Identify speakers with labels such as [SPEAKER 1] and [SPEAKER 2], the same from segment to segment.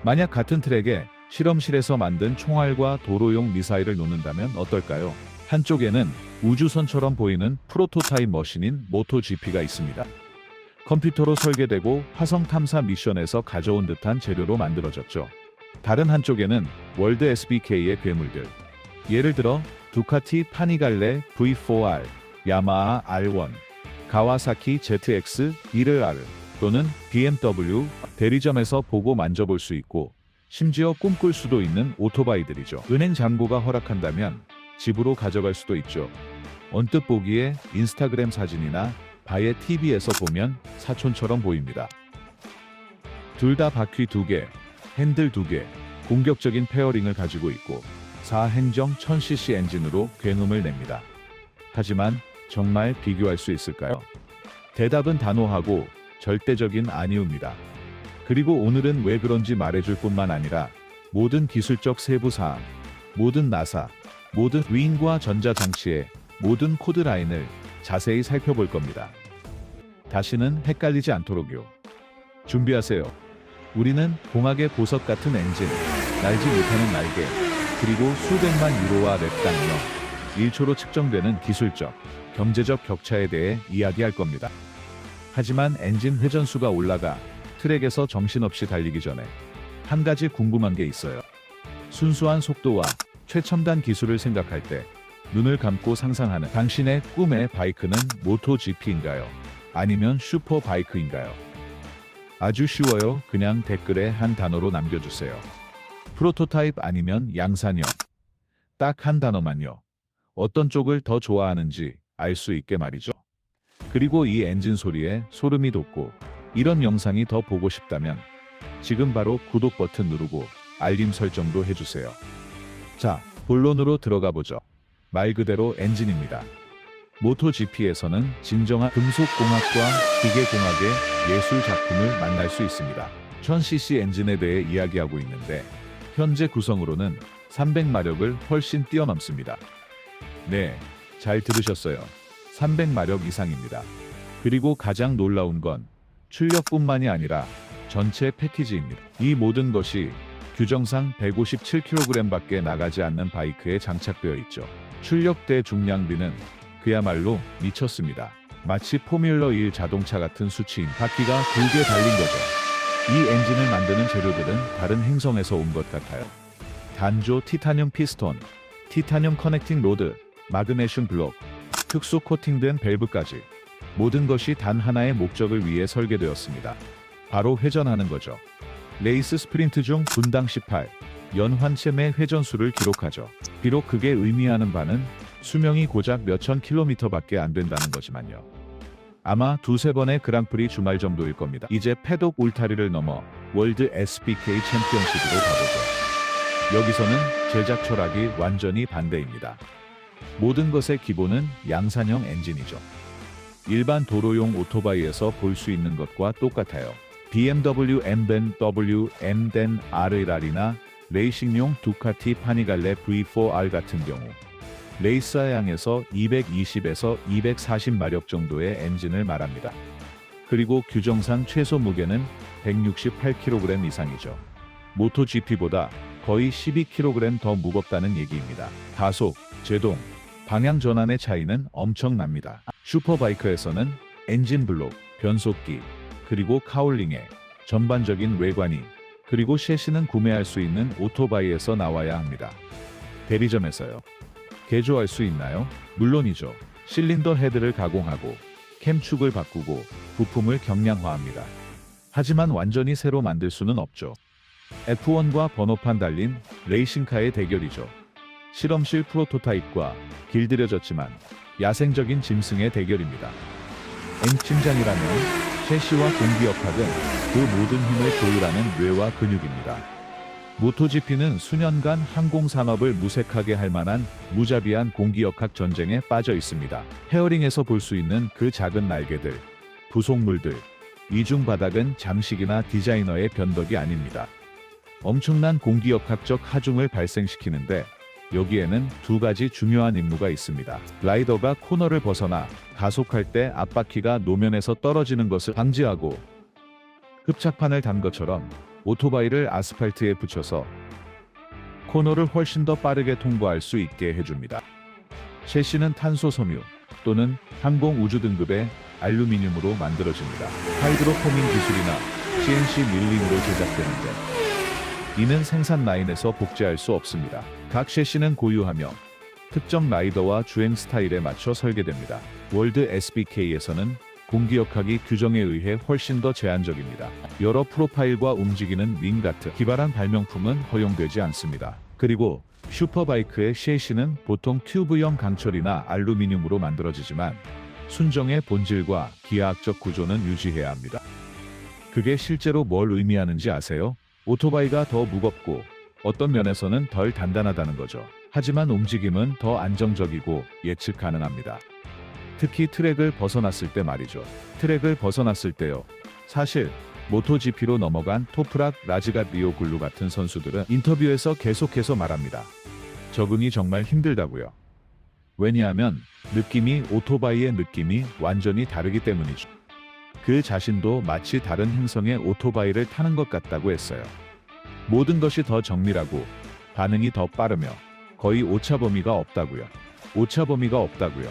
[SPEAKER 1] 만약 같은 트랙에 실험실에서 만든 총알과 도로용 미사일을 놓는다면 어떨까요? 한쪽에는 우주선처럼 보이는 프로토타입 머신인 모토GP가 있습니다. 컴퓨터로 설계되고 화성 탐사 미션에서 가져온 듯한 재료로 만들어졌죠. 다른 한쪽에는 월드 SBK의 괴물들. 예를 들어 두카티 파니갈레 V4R, 야마하 R1, 가와사키 ZX-1R 또는 BMW 대리점에서 보고 만져볼 수 있고 심지어 꿈꿀 수도 있는 오토바이들이죠. 은행 잔고가 허락한다면 집으로 가져갈 수도 있죠. 언뜻 보기에 인스타그램 사진이나 바에 TV에서 보면 사촌처럼 보입니다. 둘 다 바퀴 2개, 핸들 2개, 공격적인 페어링을 가지고 있고 4행정 1000cc 엔진으로 굉음을 냅니다. 하지만 정말 비교할 수 있을까요? 대답은 단호하고 절대적인 아니옵니다. 그리고 오늘은 왜 그런지 말해줄 뿐만 아니라 모든 기술적 세부사항, 모든 나사, 모든 위인과 전자장치의 모든 코드라인을 자세히 살펴볼 겁니다. 다시는 헷갈리지 않도록요. 준비하세요. 우리는 공학의 보석 같은 엔진, 날지 못하는 날개, 그리고 수백만 유로와 랩당력, 1초로 측정되는 기술적, 경제적 격차에 대해 이야기할 겁니다. 하지만 엔진 회전수가 올라가 트랙에서 정신없이 달리기 전에 한 가지 궁금한 게 있어요. 순수한 속도와 최첨단 기술을 생각할 때 눈을 감고 상상하는 당신의 꿈의 바이크는 모토GP인가요? 아니면 슈퍼바이크인가요? 아주 쉬워요. 그냥 댓글에 한 단어로 남겨주세요. 프로토타입 아니면 양산형. 딱 한 단어만요. 어떤 쪽을 더 좋아하는지 알 수 있게 말이죠. 그리고 이 엔진 소리에 소름이 돋고 이런 영상이 더 보고 싶다면 지금 바로 구독 버튼 누르고 알림 설정도 해주세요. 자, 본론으로 들어가 보죠. 말 그대로 엔진입니다. 모토GP에서는 진정한 금속공학과 기계공학의 예술 작품을 만날 수 있습니다. 1000cc 엔진에 대해 이야기하고 있는데 현재 구성으로는 300마력을 훨씬 뛰어넘습니다. 네, 잘 들으셨어요. 300마력 이상입니다. 그리고 가장 놀라운 건 출력뿐만이 아니라 전체 패키지입니다. 이 모든 것이 규정상 157kg밖에 나가지 않는 바이크에 장착되어 있죠. 출력대 중량비는 그야말로 미쳤습니다. 마치 포뮬러1 자동차 같은 수치인 바퀴가 2개 달린 거죠. 이 엔진을 만드는 재료들은 다른 행성에서 온 것 같아요. 단조 티타늄 피스톤, 티타늄 커넥팅 로드, 마그네슘 블록, 특수 코팅된 밸브까지 모든 것이 단 하나의 목적을 위해 설계되었습니다. 바로 회전하는 거죠. 레이스 스프린트 중 분당 18, 연환체매 회전수를 기록하죠. 비록 그게 의미하는 바는 수명이 고작 몇천 킬로미터밖에 안 된다는 거지만요. 아마 두세 번의 그랑프리 주말 정도일 겁니다. 이제 패독 울타리를 넘어 월드 SBK 챔피언십으로 가보죠. 여기서는 제작 철학이 완전히 반대입니다. 모든 것의 기본은 양산형 엔진이죠. 일반 도로용 오토바이에서 볼 수 있는 것과 똑같아요. BMW M-W, M-RR이나 레이싱용 두카티 파니갈레 V4R 같은 경우 레이스하향에서 220에서 240마력 정도의 엔진을 말합니다. 그리고 규정상 최소 무게는 168kg 이상이죠. 모토GP보다 거의 12kg 더 무겁다는 얘기입니다. 가속, 제동, 방향 전환의 차이는 엄청납니다. 슈퍼바이크에서는 엔진 블록, 변속기, 그리고 카울링의 전반적인 외관이 그리고 셰시는 구매할 수 있는 오토바이에서 나와야 합니다. 대리점에서요. 개조할 수 있나요? 물론이죠. 실린더 헤드를 가공하고 캠축을 바꾸고 부품을 경량화합니다. 하지만 완전히 새로 만들 수는 없죠. F1과 번호판 달린 레이싱카의 대결이죠. 실험실 프로토타입과 길들여졌지만 야생적인 짐승의 대결입니다. 엔진장이라면 셰시와 공기역학은 그 모든 힘을 조율하는 뇌와 근육입니다. 모토GP는 수년간 항공산업을 무색하게 할 만한 무자비한 공기역학 전쟁에 빠져 있습니다. 헤어링에서 볼 수 있는 그 작은 날개들, 부속물들, 이중 바닥은 장식이나 디자이너의 변덕이 아닙니다. 엄청난 공기역학적 하중을 발생시키는데 여기에는 두 가지 중요한 임무가 있습니다. 라이더가 코너를 벗어나 가속할 때 앞바퀴가 노면에서 떨어지는 것을 방지하고 흡착판을 단 것처럼 오토바이를 아스팔트에 붙여서 코너를 훨씬 더 빠르게 통과할 수 있게 해줍니다. 셰시는 탄소 섬유 또는 항공 우주 등급의 알루미늄으로 만들어집니다. 하이드로포밍 기술이나 CNC 밀링으로 제작되는데 이는 생산 라인에서 복제할 수 없습니다. 각 셰시는 고유하며 특정 라이더와 주행 스타일에 맞춰 설계됩니다. 월드 SBK에서는 공기역학이 규정에 의해 훨씬 더 제한적입니다. 여러 프로파일과 움직이는 윙 같은 기발한 발명품은 허용되지 않습니다. 그리고 슈퍼바이크의 셰시는 보통 튜브형 강철이나 알루미늄으로 만들어지지만 순정의 본질과 기하학적 구조는 유지해야 합니다. 그게 실제로 뭘 의미하는지 아세요? 오토바이가 더 무겁고 어떤 면에서는 덜 단단하다는 거죠. 하지만 움직임은 더 안정적이고 예측 가능합니다. 특히 트랙을 벗어났을 때 말이죠. 트랙을 벗어났을 때요. 사실 모토GP로 넘어간 토프락 라즈가리오글루 같은 선수들은 인터뷰에서 계속해서 말합니다. 적응이 정말 힘들다고요. 왜냐하면 느낌이 오토바이의 느낌이 완전히 다르기 때문이죠. 그 자신도 마치 다른 행성의 오토바이를 타는 것 같다고 했어요. 모든 것이 더 정밀하고 반응이 더 빠르며 거의 오차범위가 없다고요. 오차범위가 없다고요.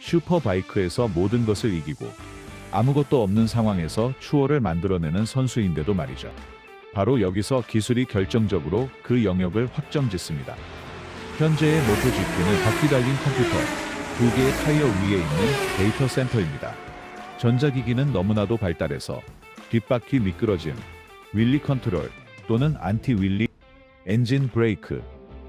[SPEAKER 1] 슈퍼바이크에서 모든 것을 이기고 아무것도 없는 상황에서 추월을 만들어내는 선수인데도 말이죠. 바로 여기서 기술이 결정적으로 그 영역을 확정짓습니다. 현재의 모토GP는 바퀴 달린 컴퓨터, 두 개의 타이어 위에 있는 데이터 센터입니다. 전자기기는 너무나도 발달해서 뒷바퀴 미끄러짐, 윌리 컨트롤 또는 안티 윌리, 엔진 브레이크,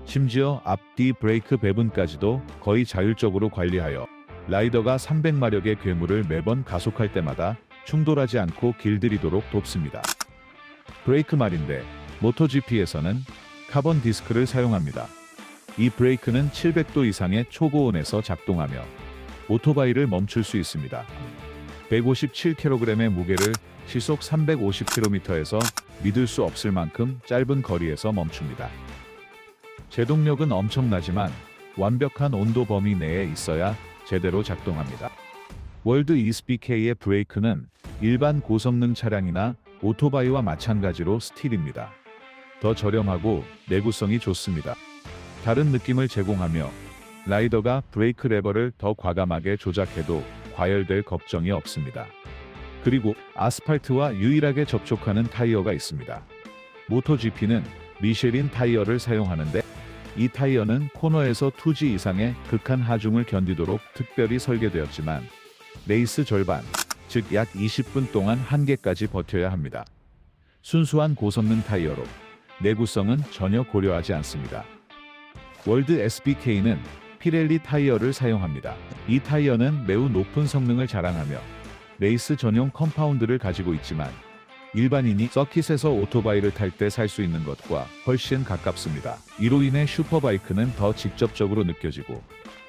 [SPEAKER 1] 심지어 앞뒤 브레이크 배분까지도 거의 자율적으로 관리하여 라이더가 300마력의 괴물을 매번 가속할 때마다 충돌하지 않고 길들이도록 돕습니다. 브레이크 말인데 모토GP에서는 카본 디스크를 사용합니다. 이 브레이크는 700도 이상의 초고온에서 작동하며 오토바이를 멈출 수 있습니다. 157kg의 무게를 시속 350km에서 믿을 수 없을 만큼 짧은 거리에서 멈춥니다. 제동력은 엄청나지만 완벽한 온도 범위 내에 있어야 제대로 작동합니다. 월드 SBK의 브레이크는 일반 고성능 차량이나 오토바이와 마찬가지로 스틸입니다. 더 저렴하고 내구성이 좋습니다. 다른 느낌을 제공하며 라이더가 브레이크 레버를 더 과감하게 조작해도 과열될 걱정이 없습니다. 그리고 아스팔트와 유일하게 접촉하는 타이어가 있습니다. 모토GP는 미쉐린 타이어를 사용하는데 이 타이어는 코너에서 2G 이상의 극한 하중을 견디도록 특별히 설계되었지만 레이스 절반, 즉 약 20분 동안 한계까지 버텨야 합니다. 순수한 고성능 타이어로 내구성은 전혀 고려하지 않습니다. 월드 SBK는 피렐리 타이어를 사용합니다. 이 타이어는 매우 높은 성능을 자랑하며 레이스 전용 컴파운드를 가지고 있지만 일반인이 서킷에서 오토바이를 탈 때 살 수 있는 것과 훨씬 가깝습니다. 이로 인해 슈퍼바이크는 더 직접적으로 느껴지고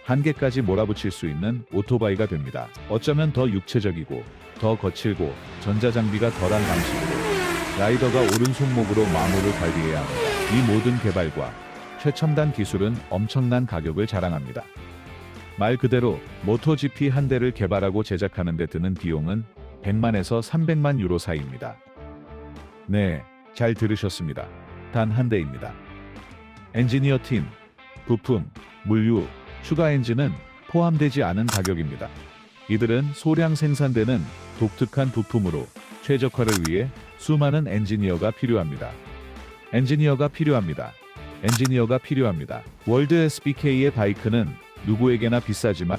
[SPEAKER 1] 한계까지 몰아붙일 수 있는 오토바이가 됩니다. 어쩌면 더 육체적이고 더 거칠고 전자장비가 덜한 방식으로 라이더가 오른손목으로 마모를 관리해야 합니다. 이 모든 개발과 최첨단 기술은 엄청난 가격을 자랑합니다. 말 그대로 모토GP 한 대를 개발하고 제작하는 데 드는 비용은 100만에서 300만 유로 사이입니다. 네, 잘 들으셨습니다. 단 한 대입니다. 엔지니어 팀, 부품, 물류, 추가 엔진은 포함되지 않은 가격입니다. 이들은 소량 생산되는 독특한 부품으로 최적화를 위해 수많은 엔지니어가 필요합니다. 엔지니어가 필요합니다. 엔지니어가 필요합니다. 월드 SBK의 바이크는 누구에게나 비싸지만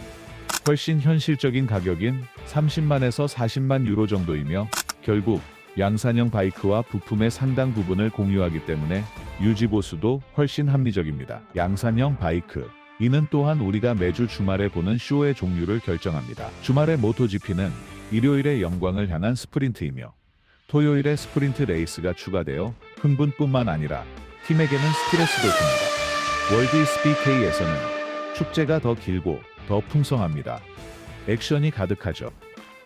[SPEAKER 1] 훨씬 현실적인 가격인 30만에서 40만 유로 정도이며 결국 양산형 바이크와 부품의 상당 부분을 공유하기 때문에 유지보수도 훨씬 합리적입니다. 양산형 바이크. 이는 또한 우리가 매주 주말에 보는 쇼의 종류를 결정합니다. 주말의 모토GP는 일요일의 영광을 향한 스프린트이며 토요일에 스프린트 레이스가 추가되어 흥분뿐만 아니라 팀에게는 스트레스도 줍니다. 월드 SBK에서는 축제가 더 길고 더 풍성합니다. 액션이 가득하죠.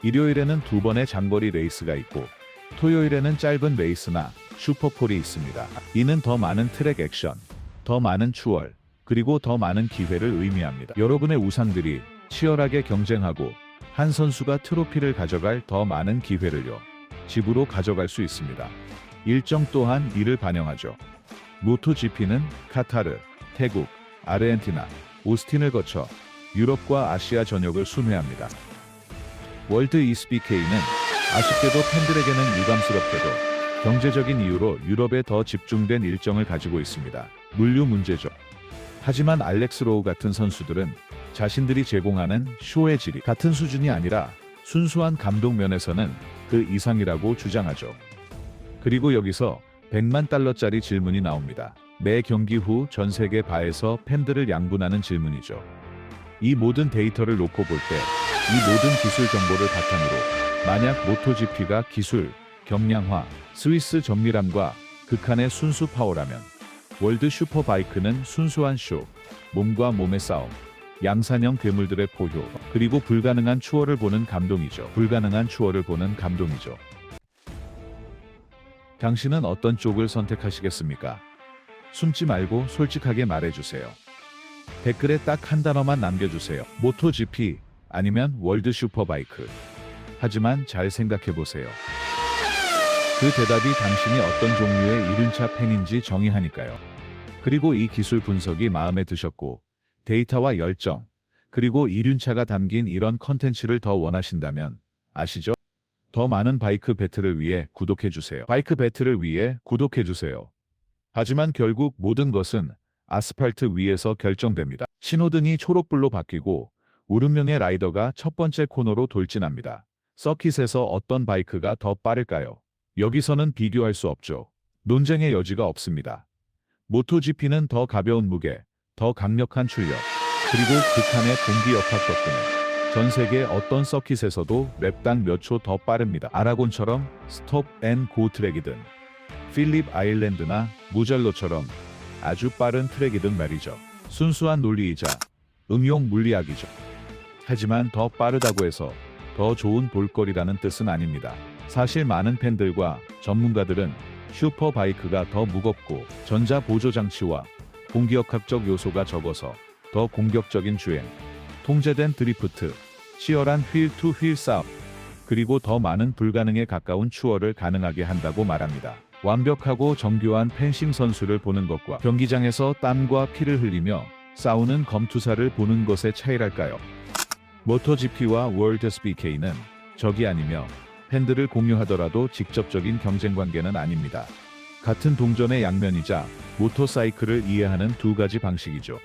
[SPEAKER 1] 일요일에는 2번의 장거리 레이스가 있고 토요일에는 짧은 레이스나 슈퍼폴이 있습니다. 이는 더 많은 트랙 액션, 더 많은 추월, 그리고 더 많은 기회를 의미합니다. 여러분의 우상들이 치열하게 경쟁하고 한 선수가 트로피를 가져갈 더 많은 기회를요, 집으로 가져갈 수 있습니다. 일정 또한 이를 반영하죠. 모토GP는 카타르, 태국, 아르헨티나, 오스틴을 거쳐 유럽과 아시아 전역을 순회합니다. 월드 이스피케이는 아쉽게도 팬들에게는 유감스럽게도 경제적인 이유로 유럽에 더 집중된 일정을 가지고 있습니다. 물류 문제죠. 하지만 알렉스 로우 같은 선수들은 자신들이 제공하는 쇼의 질이 같은 수준이 아니라 순수한 감독 면에서는 그 이상이라고 주장하죠. 그리고 여기서 100만 달러짜리 질문이 나옵니다. 매 경기 후 전 세계 바에서 팬들을 양분하는 질문이죠. 이 모든 데이터를 놓고 볼 때 이 모든 기술 정보를 바탕으로 만약 모토GP가 기술, 경량화, 스위스 정밀함과 극한의 순수 파워라면 월드 슈퍼바이크는 순수한 쇼, 몸과 몸의 싸움, 양산형 괴물들의 포효, 그리고 불가능한 추월을 보는 감동이죠. 불가능한 추월을 보는 감동이죠. 당신은 어떤 쪽을 선택하시겠습니까? 숨지 말고 솔직하게 말해주세요. 댓글에 딱 한 단어만 남겨주세요. 모토GP 아니면 월드 슈퍼바이크. 하지만 잘 생각해보세요. 그 대답이 당신이 어떤 종류의 이륜차 팬인지 정의하니까요. 그리고 이 기술 분석이 마음에 드셨고 데이터와 열정, 그리고 이륜차가 담긴 이런 컨텐츠를 더 원하신다면 아시죠? 더 많은 바이크 배틀을 위해 구독해주세요. 바이크 배틀을 위해 구독해주세요. 하지만 결국 모든 것은 아스팔트 위에서 결정됩니다. 신호등이 초록불로 바뀌고 우르명의 라이더가 첫 번째 코너로 돌진합니다. 서킷에서 어떤 바이크가 더 빠를까요? 여기서는 비교할 수 없죠. 논쟁의 여지가 없습니다. 모토GP는 더 가벼운 무게, 더 강력한 출력, 그리고 극한의 공기 역학 덕분에 전 세계 어떤 서킷에서도 랩당 몇 초 더 빠릅니다. 아라곤처럼 스톱 앤 고 트랙이든 필립 아일랜드나 무젤로처럼 아주 빠른 트랙이든 말이죠. 순수한 논리이자 응용 물리학이죠. 하지만 더 빠르다고 해서 더 좋은 볼거리라는 뜻은 아닙니다. 사실 많은 팬들과 전문가들은 슈퍼바이크가 더 무겁고 전자 보조 장치와 공기역학적 요소가 적어서 더 공격적인 주행, 통제된 드리프트, 치열한 휠-투-휠 싸움, 그리고 더 많은 불가능에 가까운 추월을 가능하게 한다고 말합니다. 완벽하고 정교한 펜싱 선수를 보는 것과 경기장에서 땀과 피를 흘리며 싸우는 검투사를 보는 것의 차이랄까요? 모토GP와 월드 SBK는 적이 아니며 팬들을 공유하더라도 직접적인 경쟁 관계는 아닙니다. 같은 동전의 양면이자 모터사이클을 이해하는 두 가지 방식이죠.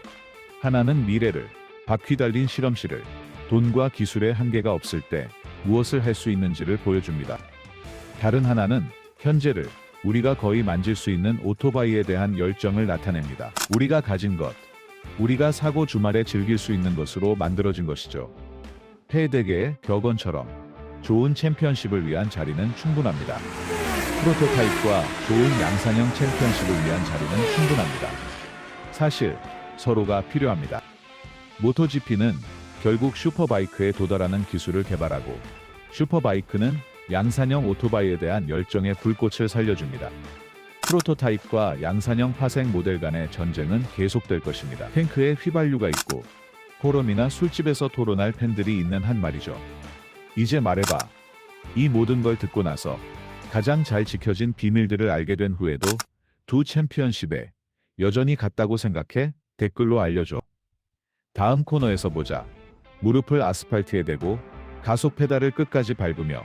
[SPEAKER 1] 하나는 미래를, 바퀴 달린 실험실을, 돈과 기술의 한계가 없을 때 무엇을 할 수 있는지를 보여줍니다. 다른 하나는 현재를, 우리가 거의 만질 수 있는 오토바이에 대한 열정을 나타냅니다. 우리가 가진 것, 우리가 사고 주말에 즐길 수 있는 것으로 만들어진 것이죠. 폐대계의 격언처럼 좋은 챔피언십을 위한 자리는 충분합니다. 프로토타입과 좋은 양산형 챔피언십을 위한 자리는 충분합니다. 사실 서로가 필요합니다. 모토GP는 결국 슈퍼바이크에 도달하는 기술을 개발하고 슈퍼바이크는 양산형 오토바이에 대한 열정의 불꽃을 살려줍니다. 프로토타입과 양산형 파생 모델 간의 전쟁은 계속될 것입니다. 탱크에 휘발유가 있고 포럼이나 술집에서 토론할 팬들이 있는 한 말이죠. 이제 말해봐. 이 모든 걸 듣고 나서 가장 잘 지켜진 비밀들을 알게 된 후에도 두 챔피언십에 여전히 같다고 생각해? 댓글로 알려줘. 다음 코너에서 보자. 무릎을 아스팔트에 대고 가속 페달을 끝까지 밟으며